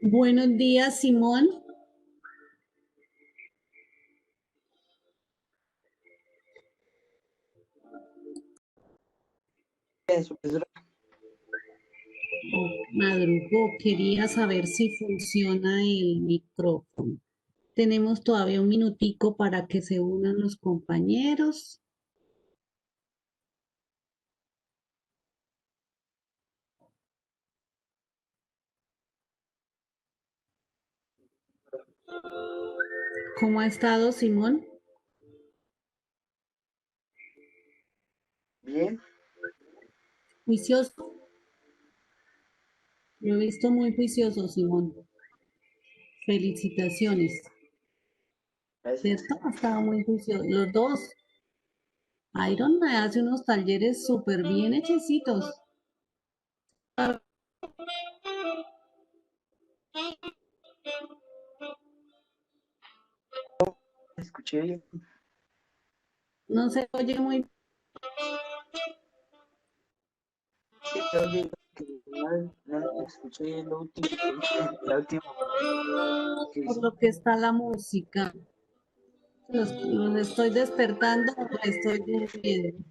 Buenos días, Simón. Eso, profesora. Madrugó, quería saber si funciona el micrófono. Tenemos todavía un minutico para que se unan los compañeros. ¿Cómo ha estado, Simón? Bien, ¿Juicioso? Lo he visto muy juicioso, Simón. Felicitaciones. gracias. ¿Cierto? Ha estado muy juicioso. Los dos. Iron me hace unos talleres súper bien hechecitos. Escuché bien. No se oye muy Sí, oye, que no escuché lo último que dijo, la última que por hizo. lo que está la música. Los estoy despertando o estoy durmiendo.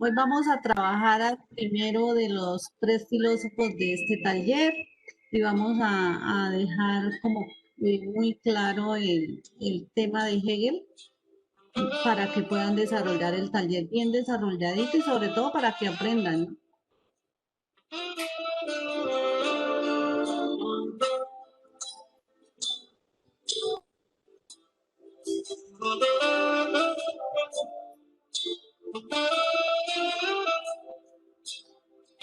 Hoy vamos a trabajar al primero de los tres filósofos de este taller y vamos a dejar como muy claro el tema de Hegel para que puedan desarrollar el taller bien desarrolladito y sobre todo para que aprendan, ¿no?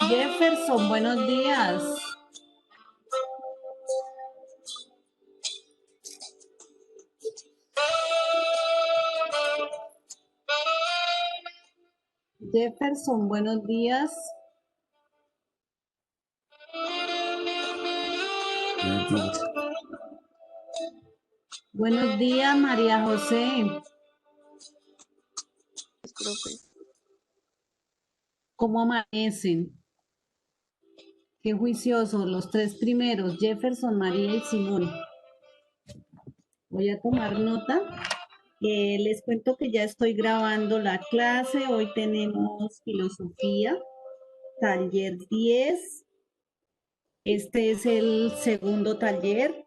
Jefferson, buenos días. Jefferson, buenos días. Buenos días. Buenos días, María José. Profe. ¿Cómo amanecen? Qué juiciosos, los tres primeros, Jefferson, María y Simón. Voy a tomar nota. Les cuento que ya estoy grabando la clase. Hoy tenemos filosofía, taller 10. Este es el segundo taller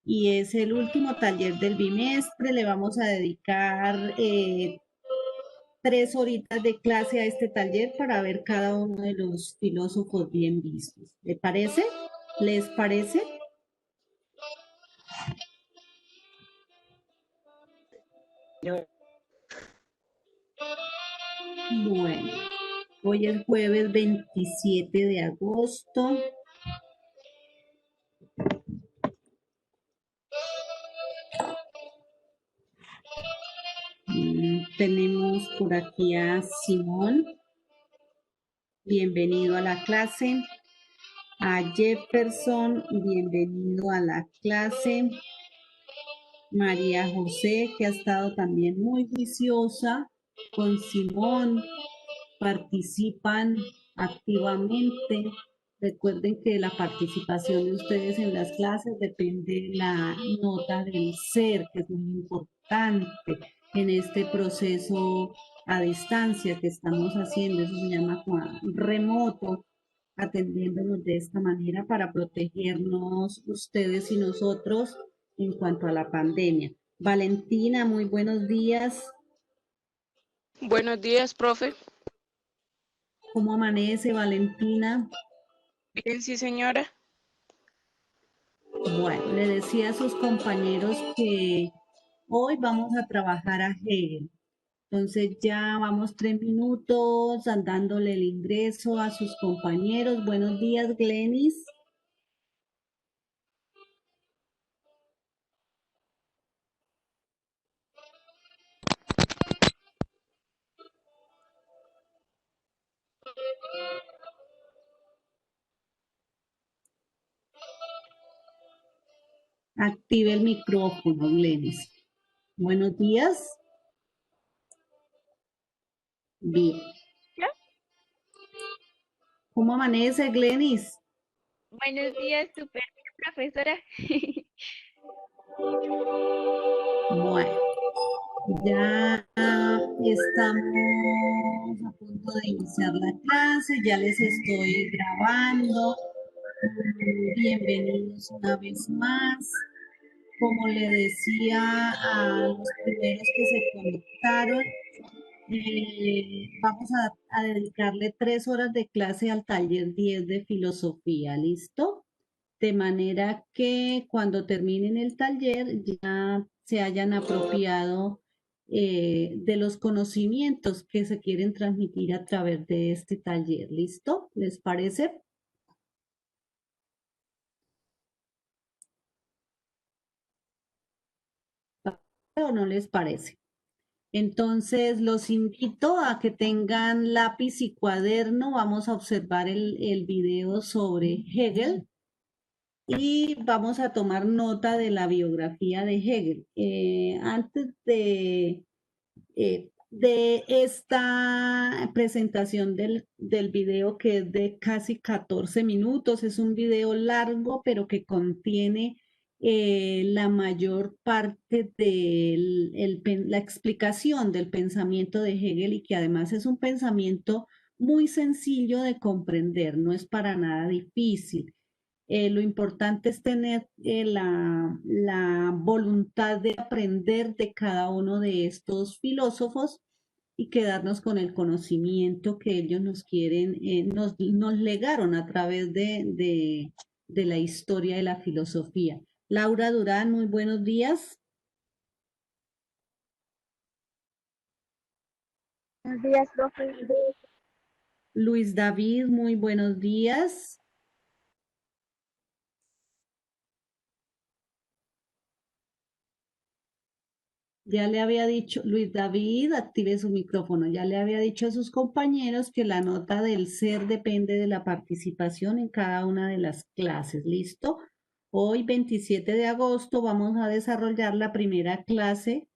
y es el último taller del bimestre. Le vamos a dedicar 3 horitas de clase a este taller para ver cada uno de los filósofos bien vistos. ¿Le parece? ¿Les parece? Yo, Bueno, hoy es jueves 27 de agosto. Tenemos por aquí a Simón. Bienvenido a la clase. A Jefferson, bienvenido a la clase. María José, que ha estado también muy juiciosa con Simón, participan activamente. Recuerden que la participación de ustedes en las clases depende de la nota del ser, que es muy importante en este proceso a distancia que estamos haciendo. Eso se llama remoto, atendiéndonos de esta manera para protegernos ustedes y nosotros en cuanto a la pandemia. Valentina, muy buenos días. Buenos días, profe. ¿Cómo amanece, Valentina? Bien, sí, señora. Bueno, le decía a sus compañeros que hoy vamos a trabajar a Hegel. Entonces ya vamos 3 minutos dándole el ingreso a sus compañeros. Buenos días, Glenis. Active el micrófono, Glenis. Buenos días. Bien. ¿Cómo amanece, Glenis? Buenos días, super profesora. Bueno, ya estamos a punto de iniciar la clase, ya les estoy grabando. Bienvenidos una vez más. Como le decía a los primeros que se conectaron, vamos a dedicarle 3 horas de clase al taller 10 de filosofía, ¿listo? De manera que cuando terminen el taller ya se hayan apropiado de los conocimientos que se quieren transmitir a través de este taller, ¿listo? ¿Les parece? ¿O no les parece? Entonces, los invito a que tengan lápiz y cuaderno. Vamos a observar el video sobre Hegel y vamos a tomar nota de la biografía de Hegel. Antes de esta presentación del video, que es de casi 14 minutos, es un video largo, pero que contiene la mayor parte de la explicación del pensamiento de Hegel, y que además es un pensamiento muy sencillo de comprender, no es para nada difícil. Lo importante es tener la voluntad de aprender de cada uno de estos filósofos y quedarnos con el conocimiento que ellos nos quieren, nos legaron a través de la historia de la filosofía. Laura Durán, muy buenos días. Buenos días, profe. Luis David, muy buenos días. Ya le había dicho, Luis David, active su micrófono, ya le había dicho a sus compañeros que la nota del ser depende de la participación en cada una de las clases. ¿Listo? Hoy, 27 de agosto, vamos a desarrollar la primera clase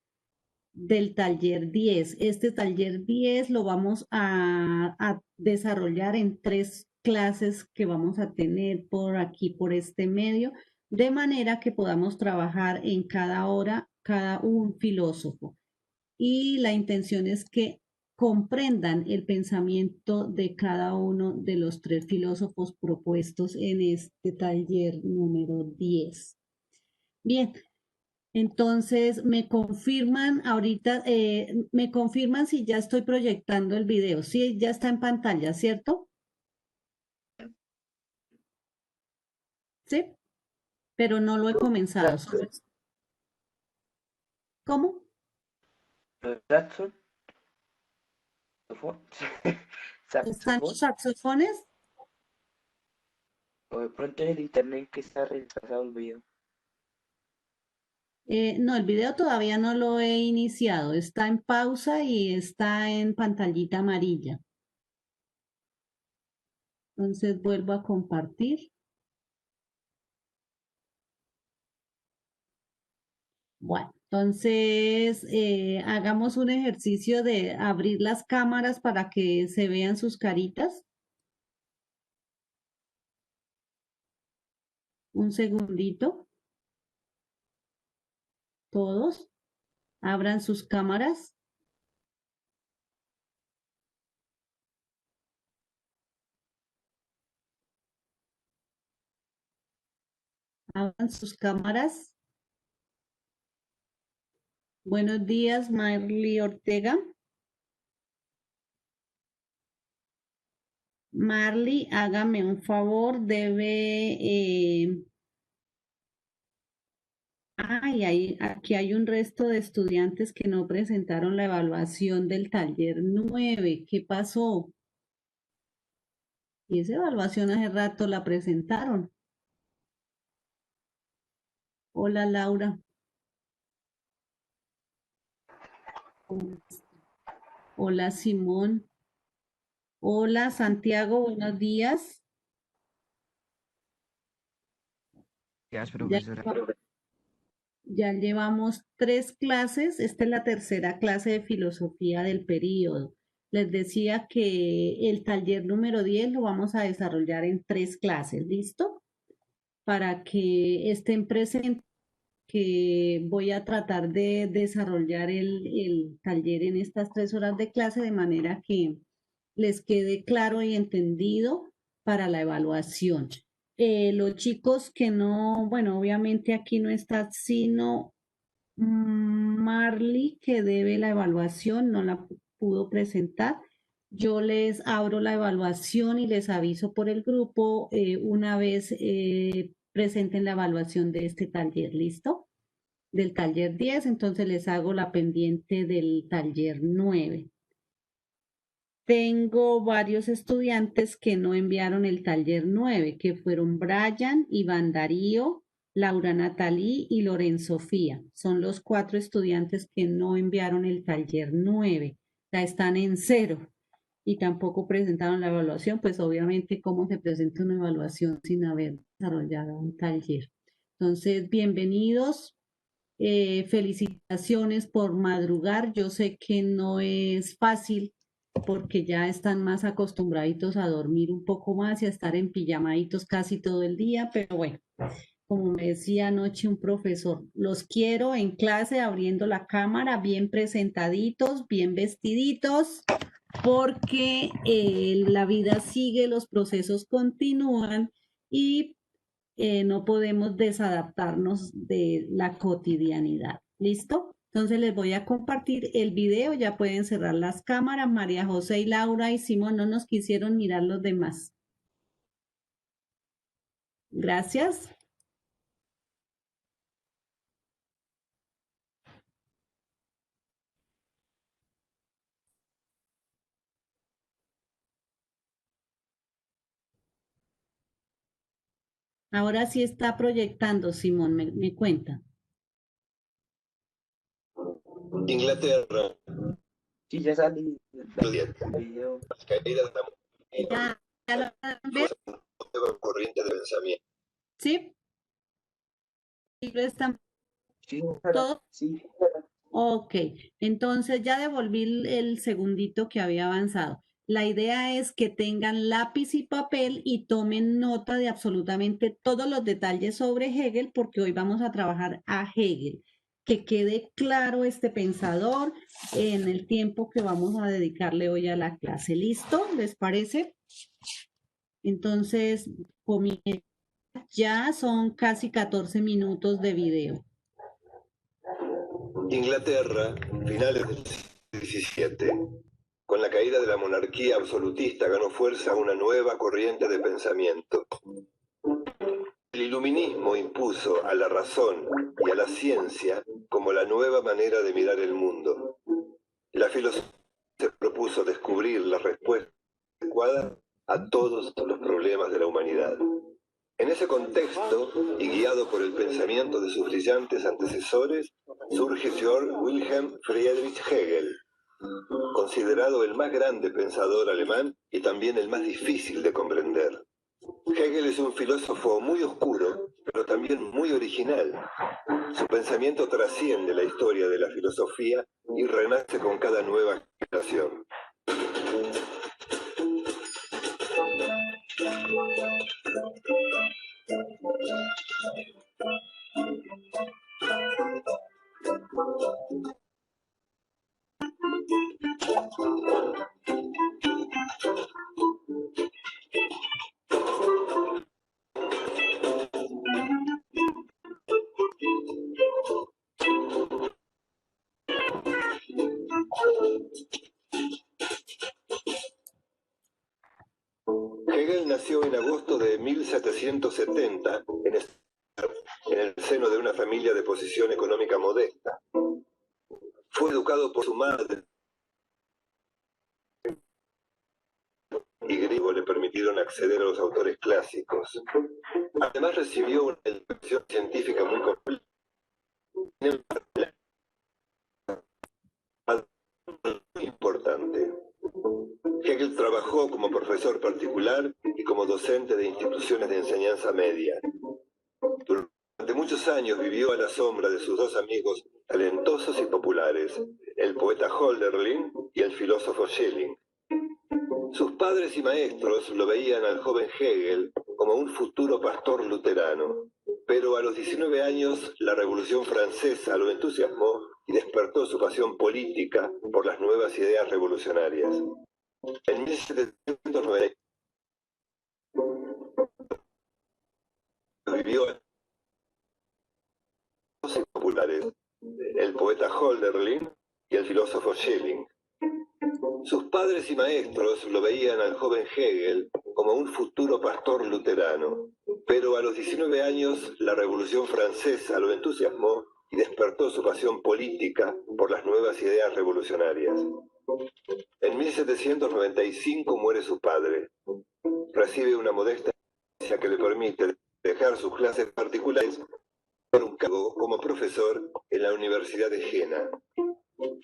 del taller 10. Este taller 10 lo vamos a desarrollar en 3 clases que vamos a tener por aquí, por este medio, de manera que podamos trabajar en cada hora, cada un filósofo. Y la intención es que comprendan el pensamiento de cada uno de los 3 filósofos propuestos en este taller número 10. Bien, entonces me confirman ahorita, me confirman si ya estoy proyectando el video. Sí, ya está en pantalla, ¿cierto? Sí, pero no lo he comenzado. ¿Cómo? Jackson. ¿Están los saxofones? O de pronto es el internet que está retrasado el video. No, el video todavía no lo he iniciado. Está en pausa y está en pantallita amarilla. Entonces vuelvo a compartir. Bueno, entonces hagamos un ejercicio de abrir las cámaras para que se vean sus caritas. Un segundito. Todos abran sus cámaras. Abran sus cámaras. Buenos días, Marly Ortega. Marly, hágame un favor, aquí hay un resto de estudiantes que no presentaron la evaluación del taller 9. ¿Qué pasó? Y esa evaluación hace rato la presentaron. Hola, Laura. Hola, Simón. Hola, Santiago, buenos días. Gracias, Ya, profesora. ya llevamos 3 clases. Esta es la tercera clase de filosofía del periodo. Les decía que el taller número 10 lo vamos a desarrollar en 3 clases, ¿listo? Para que estén presentes, que voy a tratar de desarrollar el taller en estas 3 horas de clase de manera que les quede claro y entendido para la evaluación. Los chicos que no, bueno, obviamente aquí no está sino Marley, que debe la evaluación, no la pudo presentar. Yo les abro la evaluación y les aviso por el grupo una vez presenten la evaluación de este taller, ¿listo? Del taller 10, entonces les hago la pendiente del taller 9. Tengo varios estudiantes que no enviaron el taller 9, que fueron Brian, Iván Darío, Laura Natalí y Lorenzo Sofía. Son los 4 estudiantes que no enviaron el taller 9. Ya están en 0 y tampoco presentaron la evaluación, pues obviamente cómo se presenta una evaluación sin haber desarrollado un taller. Entonces, bienvenidos. Felicitaciones por madrugar. Yo sé que no es fácil porque ya están más acostumbraditos a dormir un poco más y a estar en pijamaditos casi todo el día, pero bueno, como me decía anoche un profesor, los quiero en clase abriendo la cámara, bien presentaditos, bien vestiditos, porque la vida sigue, los procesos continúan y no podemos desadaptarnos de la cotidianidad. ¿Listo? Entonces les voy a compartir el video, ya pueden cerrar las cámaras. María José y Laura y Simón no nos quisieron mirar los demás. Gracias. Ahora sí está proyectando, Simón, me cuenta. Inglaterra, Sí, ya salí Juliet, del video. las caídas de ¿Ya lo van a ver? una nueva corriente de pensamiento. ¿Sí? ¿Sí lo están Sí, todos? sí. Ok, entonces ya devolví el segundito que había avanzado. La idea es que tengan lápiz y papel y tomen nota de absolutamente todos los detalles sobre Hegel, porque hoy vamos a trabajar a Hegel. Que quede claro este pensador en el tiempo que vamos a dedicarle hoy a la clase. ¿Listo? ¿Les parece? Entonces, ya son casi 14 minutos de video. Inglaterra, finales del siglo XVII. Con la caída de la monarquía absolutista ganó fuerza una nueva corriente de pensamiento. El iluminismo impuso a la razón y a la ciencia como la nueva manera de mirar el mundo. La filosofía se propuso descubrir la respuesta adecuada a todos los problemas de la humanidad. En ese contexto, y guiado por el pensamiento de sus brillantes antecesores, surge Georg Wilhelm Friedrich Hegel, considerado el más grande pensador alemán y también el más difícil de comprender. Hegel es un filósofo muy oscuro, pero también muy original. Su pensamiento trasciende la historia de la filosofía y renace con cada nueva generación. Hegel nació en agosto de 1770 en el seno de una familia de posición económica modesta. Fue educado por su madre y griego le permitieron acceder a los autores clásicos. Además recibió una educación científica muy completa. Muy importante. Hegel trabajó como profesor particular y como docente de instituciones de enseñanza media. Durante muchos años vivió a la sombra de sus dos amigos talentosos y populares, el poeta Hölderlin y el filósofo Schelling. Sus padres y maestros lo veían al joven Hegel como un futuro pastor luterano, pero a los 19 años la Revolución Francesa lo entusiasmó y despertó su pasión política por las nuevas ideas revolucionarias. En 1790 vivió en los populares, el poeta Hölderlin y el filósofo Schelling. Sus padres y maestros lo veían al joven Hegel como un futuro pastor luterano, pero a los 19 años la Revolución Francesa lo entusiasmó y despertó su pasión política por las nuevas ideas revolucionarias. En 1795 muere su padre. Recibe una modesta herencia que le permite dejar sus clases particulares por un cargo como profesor en la Universidad de Jena.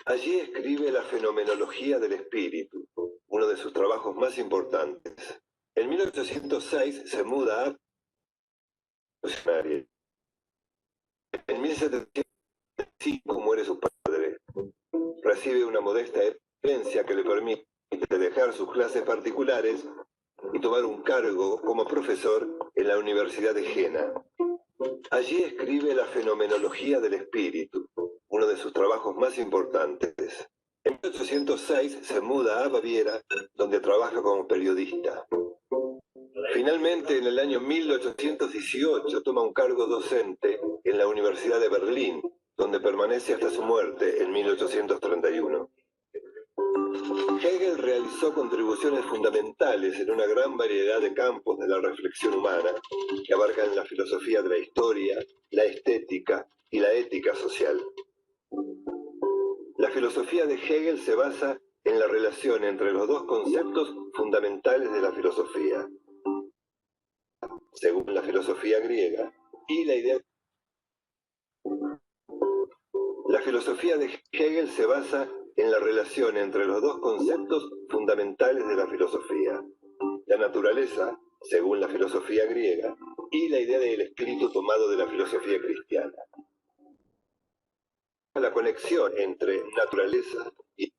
Allí escribe La fenomenología del espíritu, uno de sus trabajos más importantes. En 1806 se muda a revolucionaria. En 1705 muere su padre. Recibe una modesta herencia que le permite dejar sus clases particulares y tomar un cargo como profesor en la Universidad de Jena. Allí escribe La fenomenología del espíritu, uno de sus trabajos más importantes. En 1806 se muda a Baviera, donde trabaja como periodista. Finalmente, en el año 1818 toma un cargo docente en la Universidad de Berlín, donde permanece hasta su muerte en 1831. Hegel realizó contribuciones fundamentales en una gran variedad de campos de la reflexión humana, que abarcan la filosofía de la historia, la estética y la ética social. La filosofía de Hegel se basa en la relación entre los dos conceptos fundamentales de la filosofía, según la filosofía griega, y la idea. La filosofía de Hegel se basa en la relación entre los dos conceptos fundamentales de la filosofía, la naturaleza, según la filosofía griega, y la idea del espíritu tomado de la filosofía cristiana. La conexión entre naturaleza y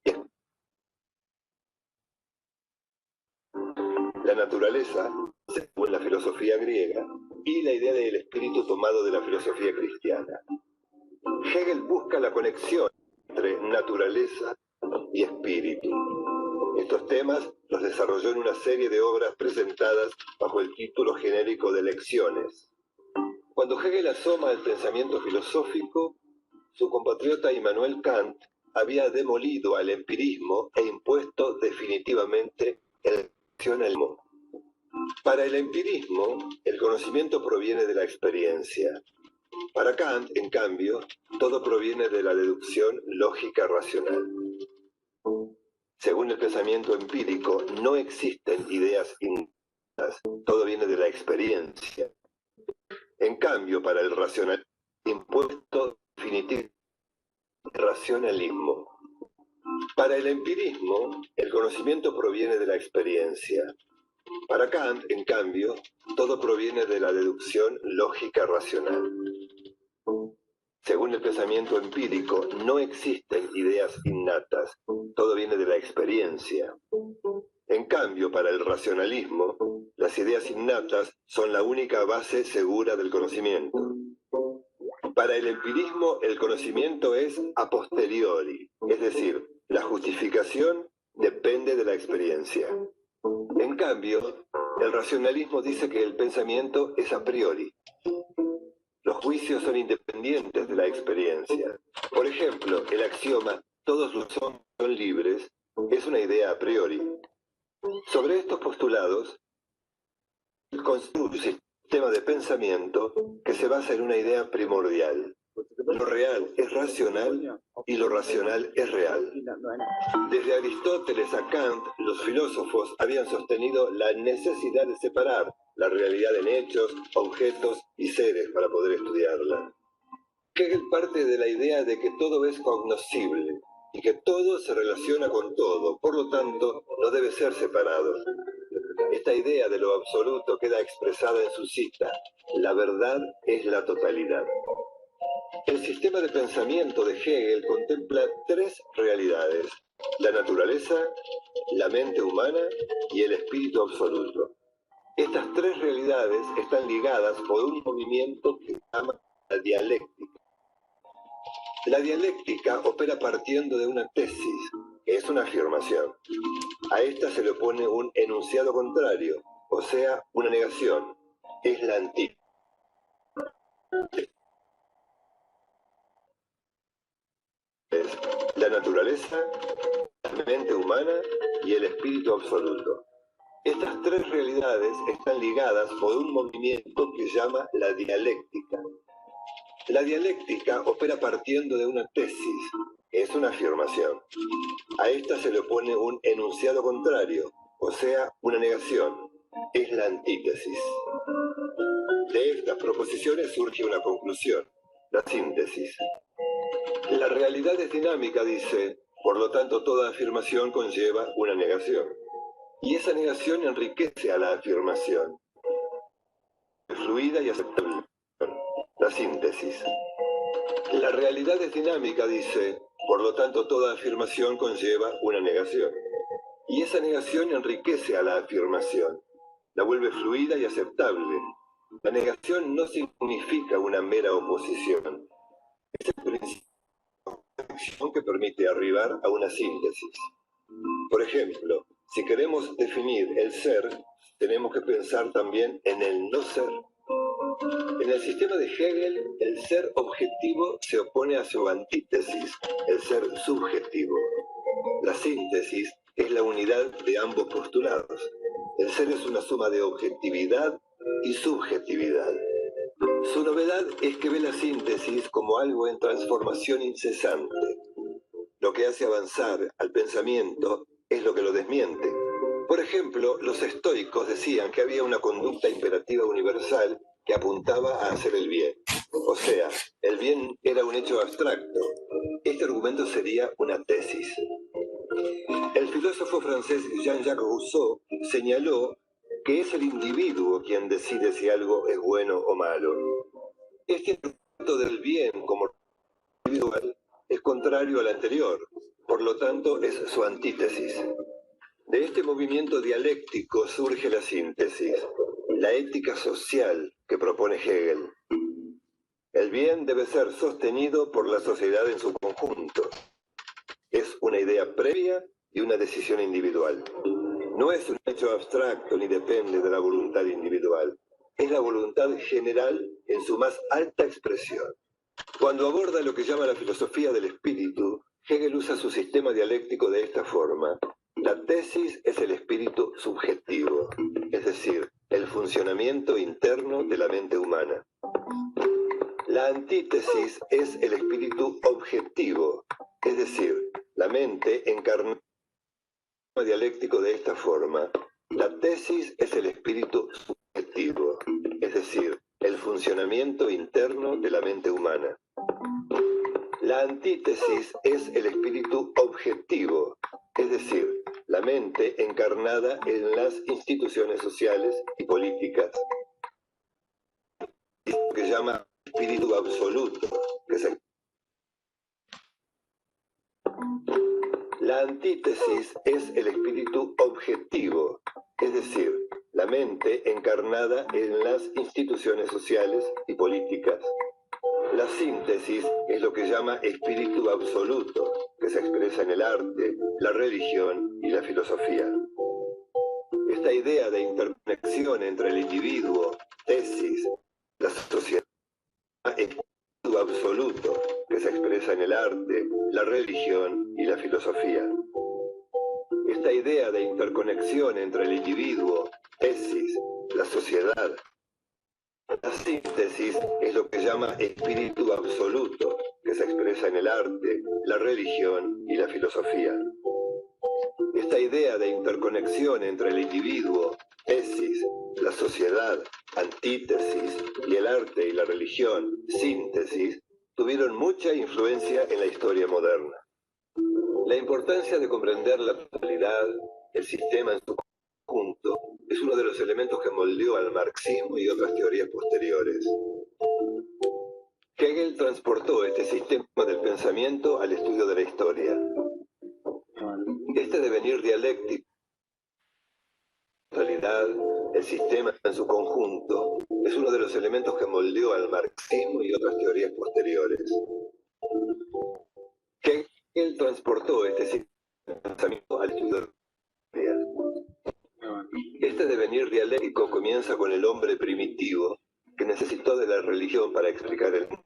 la naturaleza, según la filosofía griega, y la idea del espíritu tomado de la filosofía cristiana. Hegel busca la conexión entre naturaleza y espíritu. Estos temas los desarrolló en una serie de obras presentadas bajo el título genérico de Lecciones. Cuando Hegel asoma el pensamiento filosófico, su compatriota Immanuel Kant había demolido al empirismo e impuesto definitivamente el racionalismo. Para el empirismo, el conocimiento proviene de la experiencia. Para Kant, en cambio, todo proviene de la deducción lógica racional. Según el pensamiento empírico, no existen ideas innatas, todo viene de la experiencia. En cambio, para el racionalismo, impuesto definitivo racionalismo. Para el empirismo, el conocimiento proviene de la experiencia. Para Kant, en cambio, todo proviene de la deducción lógica racional. Según el pensamiento empírico, no existen ideas innatas, todo viene de la experiencia. En cambio, para el racionalismo, las ideas innatas son la única base segura del conocimiento. Para el empirismo, el conocimiento es a posteriori, es decir, la justificación depende de la experiencia. En cambio, el racionalismo dice que el pensamiento es a priori. Los juicios son independientes de la experiencia. Por ejemplo, el axioma «todos los hombres son libres» es una idea a priori. Sobre estos postulados, construye un sistema de pensamiento que se basa en una idea primordial. Lo real es racional y lo racional es real. Desde Aristóteles a Kant, los filósofos habían sostenido la necesidad de separar la realidad en hechos, objetos y seres para poder estudiarla. Hegel parte de la idea de que todo es cognoscible y que todo se relaciona con todo, por lo tanto, no debe ser separado. Esta idea de lo absoluto queda expresada en su cita: la verdad es la totalidad. El sistema de pensamiento de Hegel contempla tres realidades: la naturaleza, la mente humana y el espíritu absoluto. Estas tres realidades están ligadas por un movimiento que se llama la dialéctica. La dialéctica opera partiendo de una tesis, que es una afirmación. A esta se le opone un enunciado contrario, o sea, una negación. Es la antítesis. La naturaleza, la mente humana y el espíritu absoluto. Estas tres realidades están ligadas por un movimiento que se llama la dialéctica. La dialéctica opera partiendo de una tesis, que es una afirmación. A esta se le opone un enunciado contrario, o sea, una negación. Es la antítesis. De estas proposiciones surge una conclusión, la síntesis. La realidad es dinámica, dice, por lo tanto toda afirmación conlleva una negación. Y esa negación enriquece a la afirmación. Fluida y aceptable. La síntesis. La realidad es dinámica, dice, por lo tanto toda afirmación conlleva una negación. Y esa negación enriquece a la afirmación. La vuelve fluida y aceptable. La negación no significa una mera oposición. Es el principio que permite arribar a una síntesis. Por ejemplo, si queremos definir el ser, tenemos que pensar también en el no ser. En el sistema de Hegel, el ser objetivo se opone a su antítesis, el ser subjetivo. La síntesis es la unidad de ambos postulados. El ser es una suma de objetividad y subjetividad. Su novedad es que ve la síntesis como algo en transformación incesante. Lo que hace avanzar al pensamiento es lo que lo desmiente. Por ejemplo, los estoicos decían que había una conducta imperativa universal que apuntaba a hacer el bien. O sea, el bien era un hecho abstracto. Este argumento sería una tesis. El filósofo francés Jean-Jacques Rousseau señaló que es el individuo quien decide si algo es bueno o malo. Este argumento del bien como individual es contrario al anterior, por lo tanto es su antítesis. De este movimiento dialéctico surge la síntesis, la ética social que propone Hegel. El bien debe ser sostenido por la sociedad en su conjunto. Es una idea previa y una decisión individual. No es un hecho abstracto ni depende de la voluntad individual. Es la voluntad general en su más alta expresión. Cuando aborda lo que llama la filosofía del espíritu, Hegel usa su sistema dialéctico de esta forma. La tesis es el espíritu subjetivo, es decir, el funcionamiento interno de la mente humana. La antítesis es el espíritu objetivo, es decir, la mente encarnada en el dialéctico de esta forma. La tesis es el espíritu subjetivo, es decir, el funcionamiento interno de la mente humana. La antítesis es el espíritu objetivo, es decir, la mente encarnada en las instituciones sociales y políticas. Lo que llama espíritu absoluto, que se... La antítesis es el espíritu objetivo, es decir, la mente encarnada en las instituciones sociales y políticas. La síntesis es lo que llama espíritu absoluto, que se expresa en el arte, la religión y la filosofía. Esta idea de interconexión entre el individuo, tesis, la sociedad, espíritu absoluto, que se expresa en el arte, la religión y la filosofía. Esta idea de interconexión entre el individuo, tesis, la sociedad, la síntesis es lo que llama espíritu absoluto, que se expresa en el arte, la religión y la filosofía. Esta idea de interconexión entre el individuo, tesis, la sociedad, antítesis, y el arte y la religión, síntesis, tuvieron mucha influencia en la historia moderna. La importancia de comprender la totalidad, el sistema en su conjunto, es uno de los elementos que moldeó al marxismo y otras teorías posteriores. Hegel Hegel transportó este sistema del pensamiento al estudio de la historia. Este devenir dialéctico, la realidad, el sistema en su conjunto, es uno de los elementos que moldeó al marxismo y otras teorías posteriores. Hegel transportó este sistema del pensamiento al estudio de la historia. Este devenir dialéctico comienza con el hombre primitivo, que necesitó de la religión para explicar el mundo.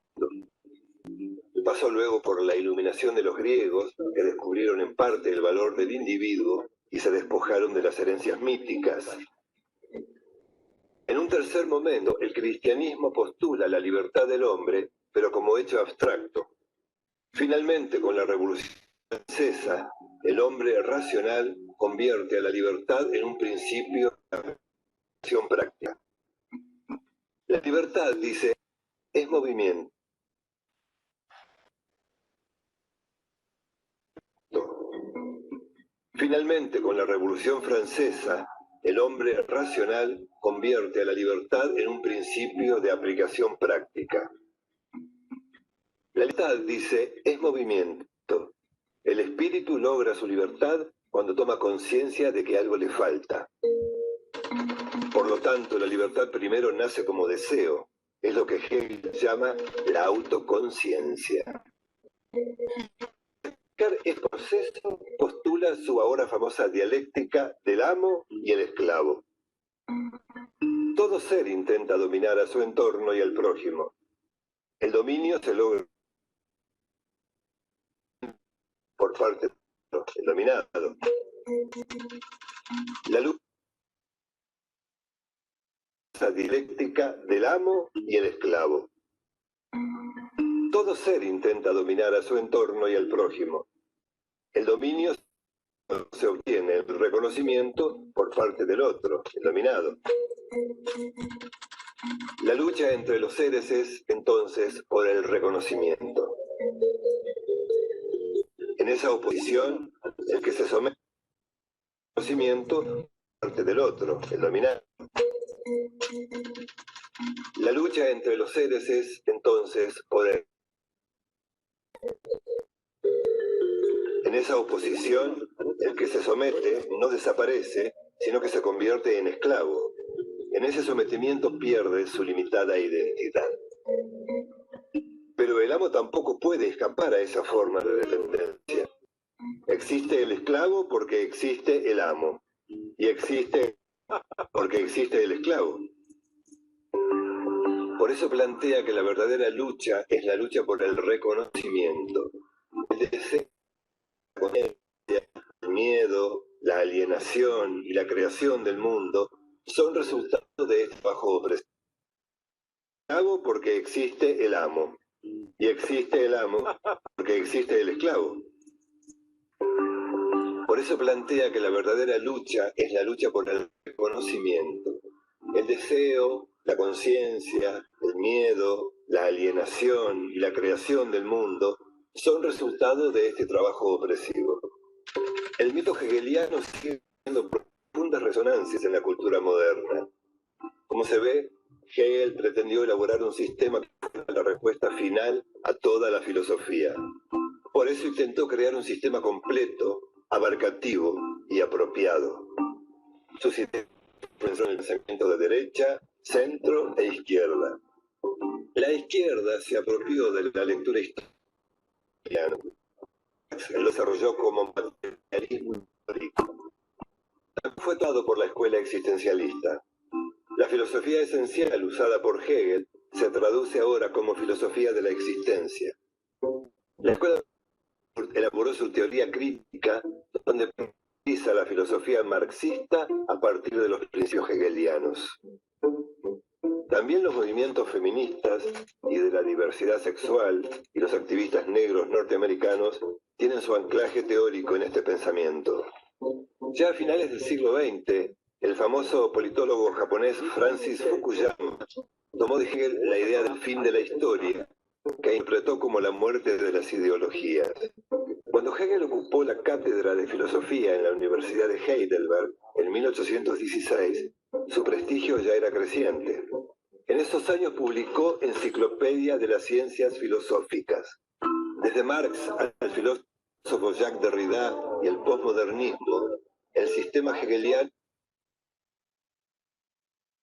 Pasó luego por la iluminación de los griegos, que descubrieron en parte el valor del individuo y se despojaron de las herencias míticas. En un tercer momento, el cristianismo postula la libertad del hombre, pero como hecho abstracto. Finalmente, con la Revolución Francesa, el hombre racional convierte a la libertad en un principio de acción práctica. La libertad, dice, es movimiento. Finalmente, con la Revolución Francesa, el hombre racional convierte a la libertad en un principio de aplicación práctica. La libertad, dice, es movimiento. El espíritu logra su libertad cuando toma conciencia de que algo le falta. Por lo tanto, la libertad primero nace como deseo. Es lo que Hegel llama la autoconciencia. Este proceso postula su ahora famosa dialéctica del amo y el esclavo. Todo ser intenta dominar a su entorno y al prójimo. El dominio se logra por parte del dominado. La lucha dialéctica del amo y el esclavo. Todo ser intenta dominar a su entorno y al prójimo. El dominio se obtiene el reconocimiento por parte del otro, el dominado. La lucha entre los seres es, entonces, por el reconocimiento. En esa oposición, el que se somete al reconocimiento por parte del otro, el dominado. La lucha entre los seres es, entonces, por el... En esa oposición, el que se somete no desaparece, sino que se convierte en esclavo. En ese sometimiento pierde su limitada identidad. Pero el amo tampoco puede escapar a esa forma de dependencia. Existe el esclavo porque existe el amo. Y existe porque existe el esclavo. Por eso plantea que la verdadera lucha es la lucha por el reconocimiento. El deseo, la conciencia, el miedo, la alienación y la creación del mundo son resultados de este trabajo opresivo. Esclavo porque existe el amo. Y existe el amo porque existe el esclavo. Por eso plantea que la verdadera lucha es la lucha por el reconocimiento. El deseo, la conciencia, el miedo, la alienación y la creación del mundo son resultados de este trabajo opresivo. El mito hegeliano sigue teniendo profundas resonancias en la cultura moderna. Como se ve, Hegel pretendió elaborar un sistema que fuera la respuesta final a toda la filosofía. Por eso intentó crear un sistema completo, abarcativo y apropiado. Su sistema pensó en el pensamiento de derecha, centro e izquierda. La izquierda se apropió de la lectura histórica. Lo desarrolló como materialismo histórico. Fue dado por la escuela existencialista. La filosofía esencial usada por Hegel se traduce ahora como filosofía de la existencia. La escuela elaboró su teoría crítica, donde precisa la filosofía marxista a partir de los principios hegelianos. También los movimientos feministas y de la diversidad sexual y los activistas negros norteamericanos tienen su anclaje teórico en este pensamiento. Ya a finales del siglo XX, el famoso politólogo japonés Francis Fukuyama tomó de Hegel la idea del fin de la historia, que interpretó como la muerte de las ideologías. Cuando Hegel ocupó la cátedra de filosofía en la Universidad de Heidelberg en 1816, su prestigio ya era creciente. En esos años publicó Enciclopedia de las Ciencias Filosóficas. Desde Marx al filósofo Jacques Derrida y el posmodernismo, el sistema hegeliano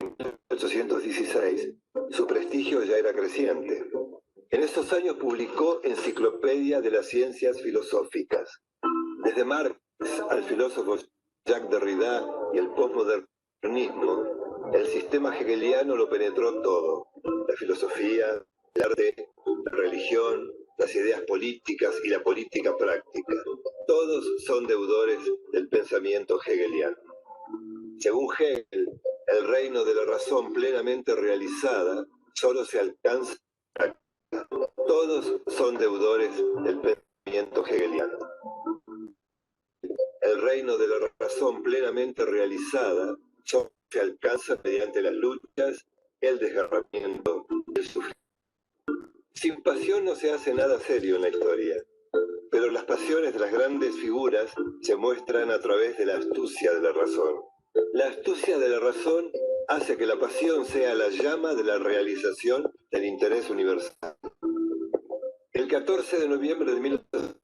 en 1816, su prestigio ya era creciente. En esos años publicó Enciclopedia de las Ciencias Filosóficas. Desde Marx al filósofo Jacques Derrida y el posmodernismo, el sistema hegeliano lo penetró todo: la filosofía, el arte, la religión, las ideas políticas y la política práctica. Todos son deudores del pensamiento hegeliano. Según Hegel, el reino de la razón plenamente realizada solo se alcanza. Todos son deudores del pensamiento hegeliano. El reino de la razón plenamente realizada solo se alcanza mediante las luchas, el desgarramiento y el sufrimiento. Sin pasión no se hace nada serio en la historia, pero las pasiones de las grandes figuras se muestran a través de la astucia de la razón. La astucia de la razón hace que la pasión sea la llama de la realización del interés universal. El 14 de noviembre de 1900,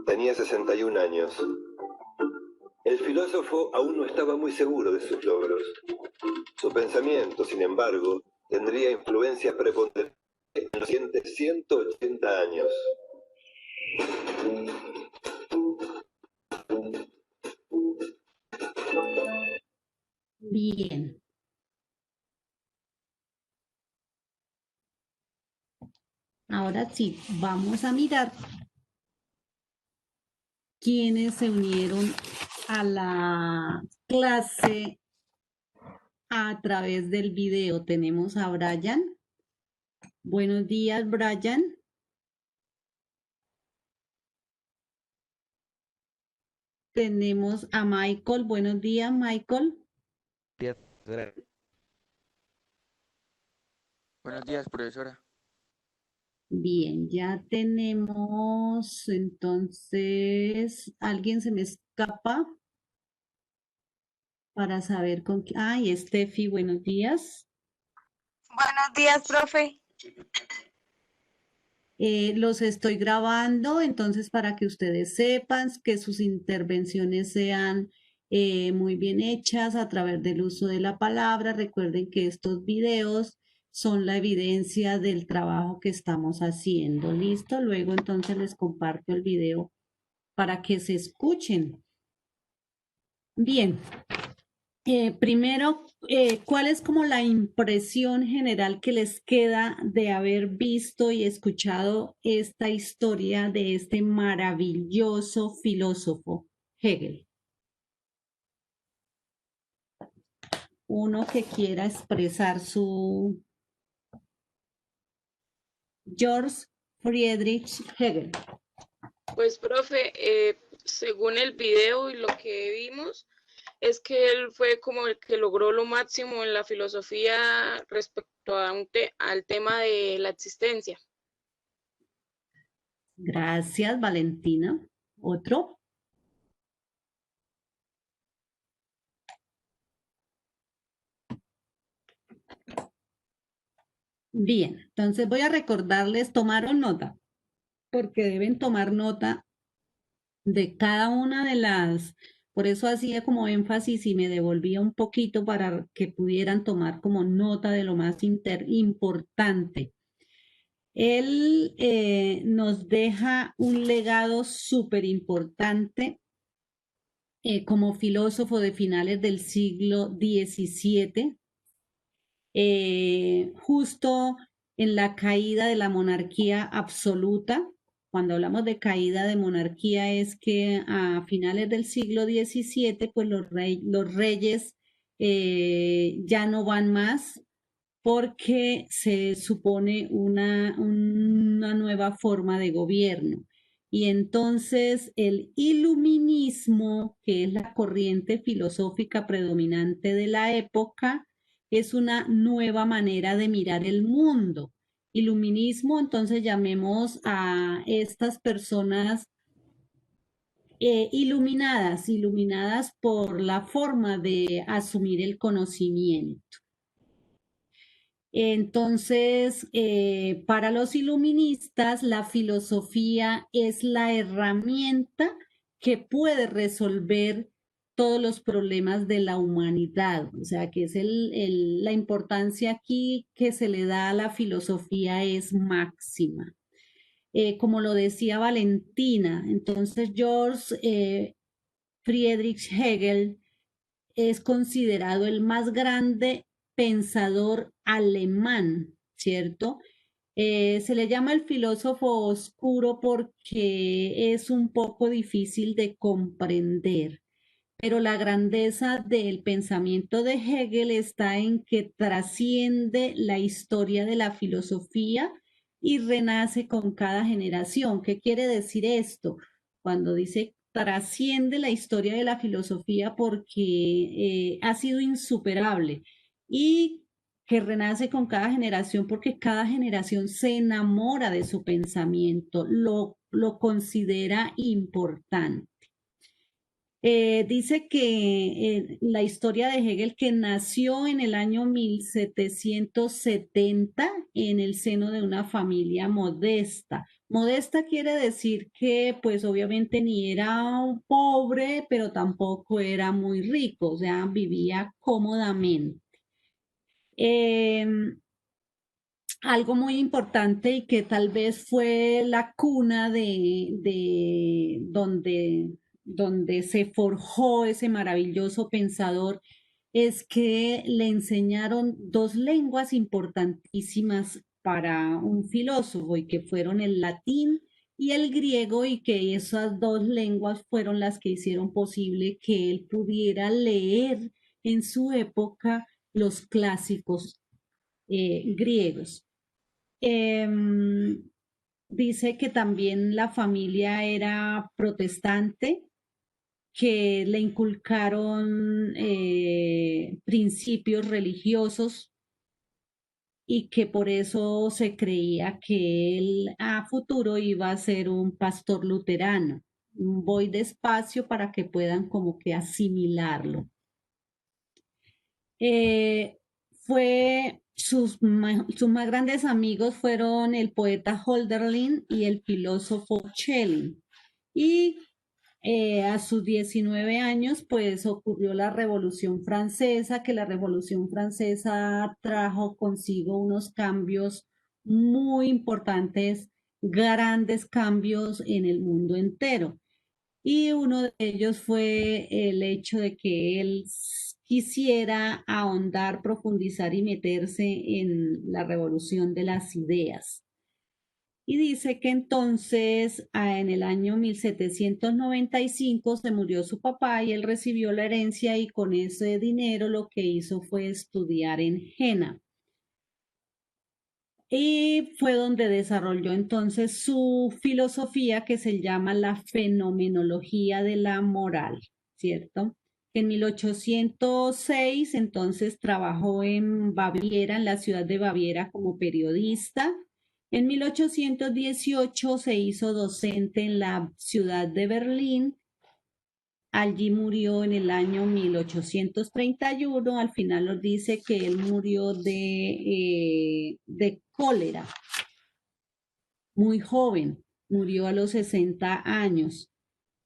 tenía 61 años. El filósofo aún no estaba muy seguro de sus logros. Su pensamiento, sin embargo, tendría influencias preponderantes en los siguientes 180 años. Bien. Ahora sí, vamos a mirar quiénes se unieron a la clase a través del video. Tenemos a Brian. Buenos días, Brian. Tenemos a Michael. Buenos días, Michael. Buenos días, profesora. Bien, ya tenemos, entonces, ¿alguien se me escapa para saber con quién? Ay, Steffi, buenos días. Buenos días, profe. Los estoy grabando, entonces para que ustedes sepan que sus intervenciones sean muy bien hechas a través del uso de la palabra. Recuerden que estos videos son la evidencia del trabajo que estamos haciendo. ¿Listo? Luego entonces les comparto el video para que se escuchen. Bien. Primero, ¿cuál es como la impresión general que les queda de haber visto y escuchado esta historia de este maravilloso filósofo, Hegel? Uno que quiera expresar su... George Friedrich Hegel. Pues, profe, según el video y lo que vimos, es que él fue como el que logró lo máximo en la filosofía respecto a al tema de la existencia. Gracias, Valentina. ¿Otro? Bien, entonces voy a recordarles, tomaron nota, porque deben tomar nota de cada una de las, por eso hacía como énfasis y me devolvía un poquito para que pudieran tomar como nota de lo más importante. Él nos deja un legado súper importante como filósofo de finales del siglo XVII, justo en la caída de la monarquía absoluta. Cuando hablamos de caída de monarquía es que a finales del siglo XVII, pues los reyes ya no van más porque se supone una nueva forma de gobierno. Y entonces el iluminismo, que es la corriente filosófica predominante de la época, es una nueva manera de mirar el mundo. Iluminismo, entonces llamemos a estas personas iluminadas por la forma de asumir el conocimiento. Entonces, para los iluministas, la filosofía es la herramienta que puede resolver todos los problemas de la humanidad. O sea, que es la importancia aquí que se le da a la filosofía es máxima. Como lo decía Valentina, entonces George Friedrich Hegel es considerado el más grande pensador alemán, ¿cierto? Se le llama el filósofo oscuro porque es un poco difícil de comprender, pero la grandeza del pensamiento de Hegel está en que trasciende la historia de la filosofía y renace con cada generación. ¿Qué quiere decir esto? Cuando dice trasciende la historia de la filosofía porque ha sido insuperable y que renace con cada generación porque cada generación se enamora de su pensamiento, lo considera importante. Dice que la historia de Hegel, que nació en el año 1770 en el seno de una familia modesta. Modesta quiere decir que pues obviamente ni era un pobre, pero tampoco era muy rico, o sea, vivía cómodamente. Algo muy importante y que tal vez fue la cuna de donde se forjó ese maravilloso pensador, es que le enseñaron dos lenguas importantísimas para un filósofo y que fueron el latín y el griego, y que esas dos lenguas fueron las que hicieron posible que él pudiera leer en su época los clásicos griegos. Dice que también la familia era protestante, que le inculcaron principios religiosos y que por eso se creía que él a futuro iba a ser un pastor luterano. Voy despacio para que puedan como que asimilarlo. Sus más grandes amigos fueron el poeta Hölderlin y el filósofo Schelling. Y a sus 19 años, pues ocurrió la Revolución Francesa, que la Revolución Francesa trajo consigo unos cambios muy importantes, grandes cambios en el mundo entero. Y uno de ellos fue el hecho de que él quisiera ahondar, profundizar y meterse en la revolución de las ideas. Y dice que entonces, en el año 1795 se murió su papá y él recibió la herencia, y con ese dinero lo que hizo fue estudiar en Jena. Y fue donde desarrolló entonces su filosofía, que se llama la fenomenología de la moral, ¿cierto? En 1806 entonces trabajó en Baviera, en la ciudad de Baviera, como periodista. En 1818 se hizo docente en la ciudad de Berlín. Allí murió en el año 1831. Al final nos dice que él murió de cólera. Muy joven, murió a los 60 años.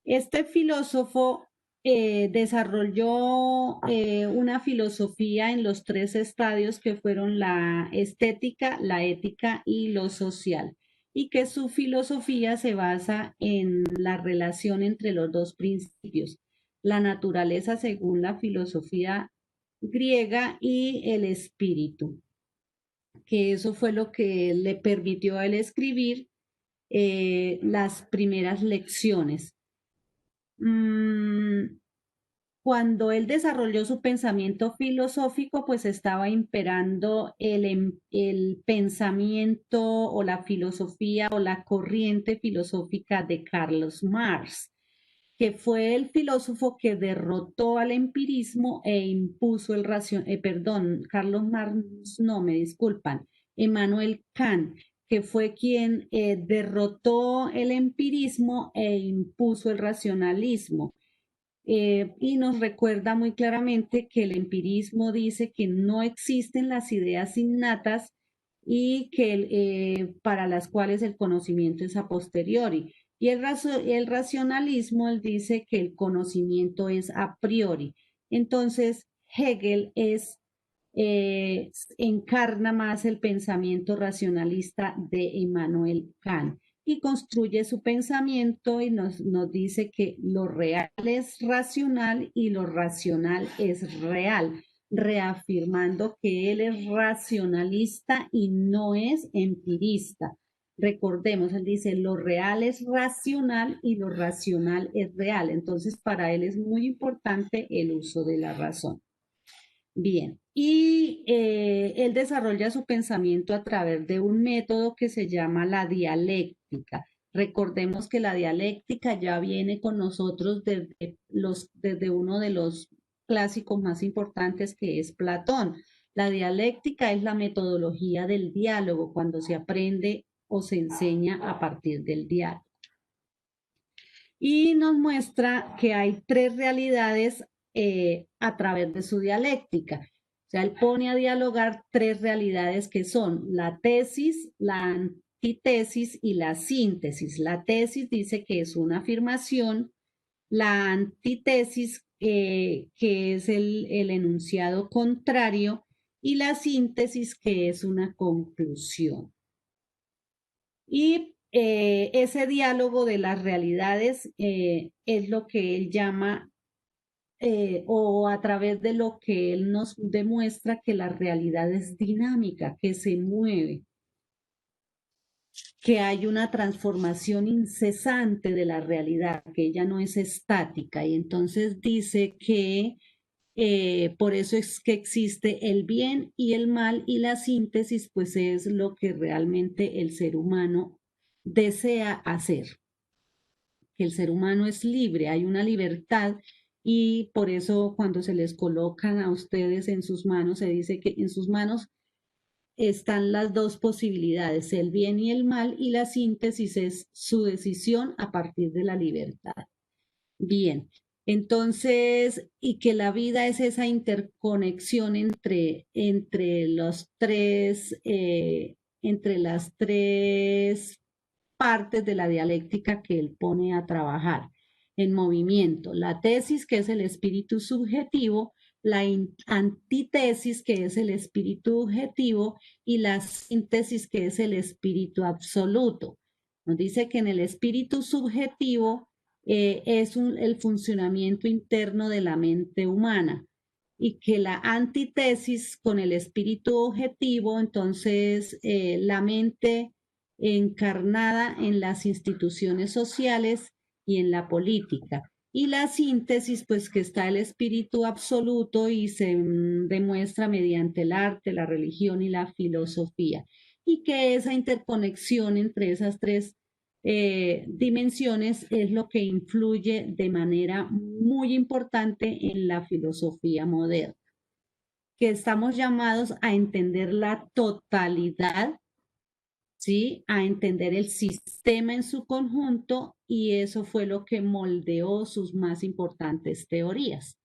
Este filósofo desarrolló una filosofía en los tres estadios que fueron la estética, la ética y lo social, y que su filosofía se basa en la relación entre los dos principios, la naturaleza según la filosofía griega y el espíritu, que eso fue lo que le permitió a él escribir las primeras lecciones. Cuando él desarrolló su pensamiento filosófico, pues estaba imperando el pensamiento o la filosofía o la corriente filosófica de Carlos Marx, que fue el filósofo que derrotó al empirismo e impuso Carlos Marx, no, me disculpan, Immanuel Kant, que fue quien derrotó el empirismo e impuso el racionalismo. Y nos recuerda muy claramente que el empirismo dice que no existen las ideas innatas y que para las cuales el conocimiento es a posteriori. Y el racionalismo, él dice que el conocimiento es a priori. Entonces, Hegel encarna más el pensamiento racionalista de Immanuel Kant y construye su pensamiento y nos dice que lo real es racional y lo racional es real, reafirmando que él es racionalista y no es empirista. Recordemos, él dice, lo real es racional y lo racional es real. Entonces, para él es muy importante el uso de la razón. Bien, y él desarrolla su pensamiento a través de un método que se llama la dialéctica. Recordemos que la dialéctica ya viene con nosotros desde uno de los clásicos más importantes que es Platón. La dialéctica es la metodología del diálogo cuando se aprende o se enseña a partir del diálogo. Y nos muestra que hay tres realidades a través de su dialéctica. O sea, él pone a dialogar tres realidades que son la tesis, la antítesis y la síntesis. La tesis dice que es una afirmación, la antítesis que es el enunciado contrario y la síntesis que es una conclusión. Y ese diálogo de las realidades es lo que él llama, o a través de lo que él nos demuestra que la realidad es dinámica, que se mueve, que hay una transformación incesante de la realidad, que ella no es estática. Y entonces dice que por eso es que existe el bien y el mal y la síntesis, pues es lo que realmente el ser humano desea hacer, que el ser humano es libre, hay una libertad y por eso cuando se les colocan a ustedes en sus manos, se dice que en sus manos están las dos posibilidades, el bien y el mal, y la síntesis es su decisión a partir de la libertad. Bien, entonces, y que la vida es esa interconexión entre las tres partes de la dialéctica que él pone a trabajar en movimiento. La tesis, que es el espíritu subjetivo, la antítesis, que es el espíritu objetivo, y la síntesis, que es el espíritu absoluto. Nos dice que en el espíritu subjetivo es el funcionamiento interno de la mente humana y que la antítesis con el espíritu objetivo, entonces la mente encarnada en las instituciones sociales y en la política. Y la síntesis, pues que está el espíritu absoluto y se demuestra mediante el arte, la religión y la filosofía. Y que esa interconexión entre esas tres dimensiones es lo que influye de manera muy importante en la filosofía moderna, que estamos llamados a entender la totalidad, ¿sí? A entender el sistema en su conjunto, y eso fue lo que moldeó sus más importantes teorías.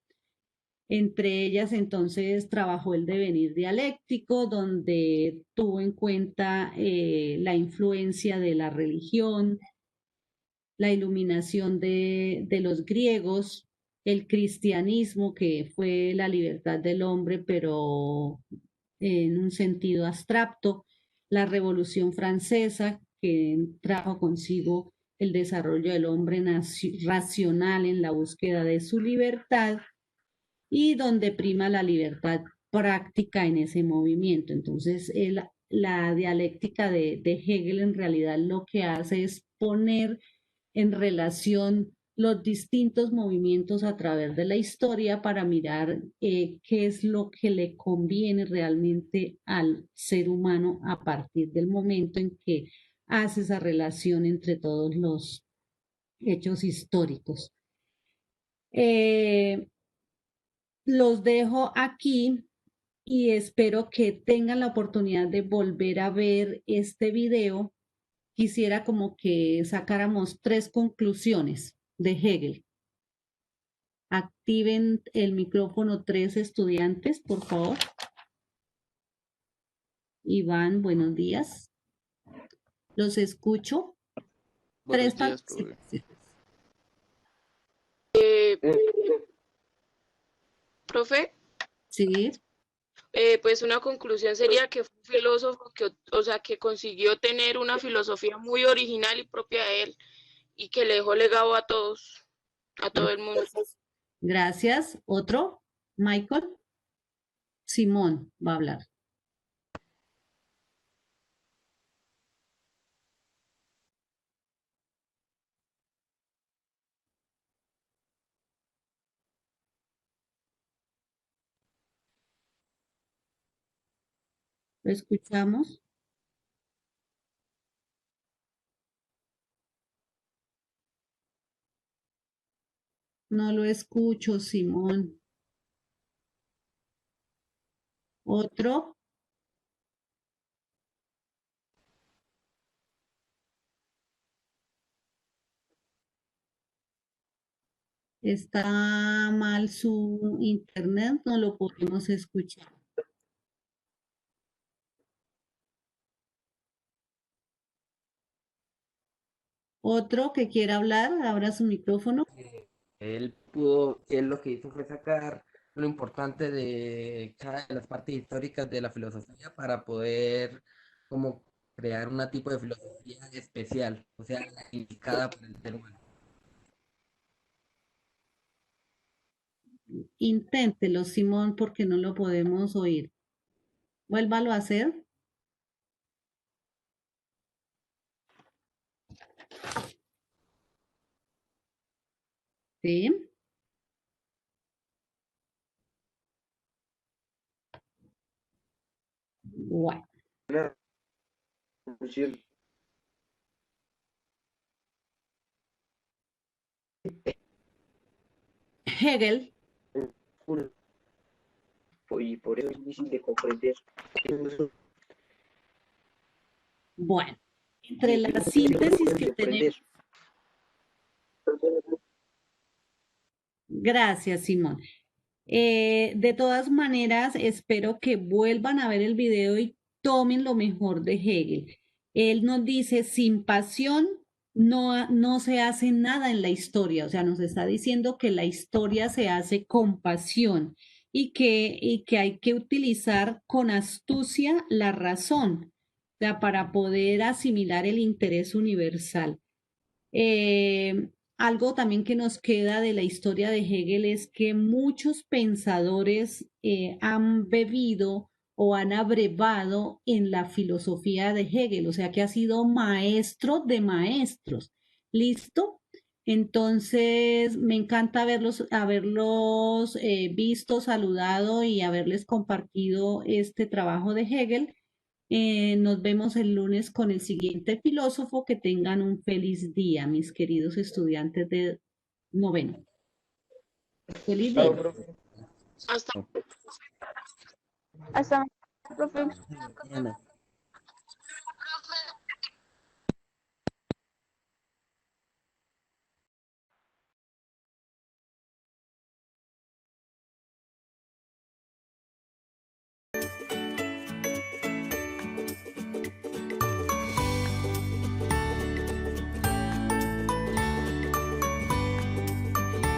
Entre ellas, entonces, trabajó el devenir dialéctico, donde tuvo en cuenta la influencia de la religión, la iluminación de los griegos, el cristianismo, que fue la libertad del hombre, pero en un sentido abstracto, la Revolución Francesa, que trajo consigo el desarrollo del hombre racional en la búsqueda de su libertad, y donde prima la libertad práctica en ese movimiento. Entonces, la dialéctica de Hegel en realidad lo que hace es poner en relación los distintos movimientos a través de la historia para mirar qué es lo que le conviene realmente al ser humano a partir del momento en que hace esa relación entre todos los hechos históricos. Los dejo aquí y espero que tengan la oportunidad de volver a ver este video. Quisiera como que sacáramos 3 conclusiones de Hegel. Activen el micrófono 3 estudiantes, por favor. Iván, buenos días. Los escucho. Buenos 3 días, profe. participaciones. Profe, Sí, pues una conclusión sería que fue un filósofo que, o sea, que consiguió tener una filosofía muy original y propia de él y que le dejó legado a todos, a todo el mundo. gracias. ¿Otro? Michael. Simón va a hablar. ¿Lo escuchamos? No lo escucho, Simón. ¿Otro? Está mal su internet, no lo podemos escuchar. ¿Otro que quiera hablar? Abra su micrófono. Él lo que hizo fue sacar lo importante de cada de las partes históricas de la filosofía para poder como crear un tipo de filosofía especial, o sea, indicada para el ser humano. Inténtelo, Simón, porque no lo podemos oír. Vuélvalo a hacer. Sí. Bueno. Hegel Y por eso es difícil de comprender. Bueno, entre la síntesis que tenemos. Gracias, Simón. De todas maneras, espero que vuelvan a ver el video y tomen lo mejor de Hegel. Él nos dice, sin pasión no se hace nada en la historia, o sea, nos está diciendo que la historia se hace con pasión y que hay que utilizar con astucia la razón, o sea, para poder asimilar el interés universal. Algo también que nos queda de la historia de Hegel es que muchos pensadores han bebido o han abrevado en la filosofía de Hegel, o sea que ha sido maestro de maestros. ¿Listo? Entonces, me encanta haberlos visto, saludado y haberles compartido este trabajo de Hegel. Nos vemos el lunes con el siguiente filósofo. Que tengan un feliz día, mis queridos estudiantes de noveno. Feliz día. Hasta Hasta mañana, profe. Mañana.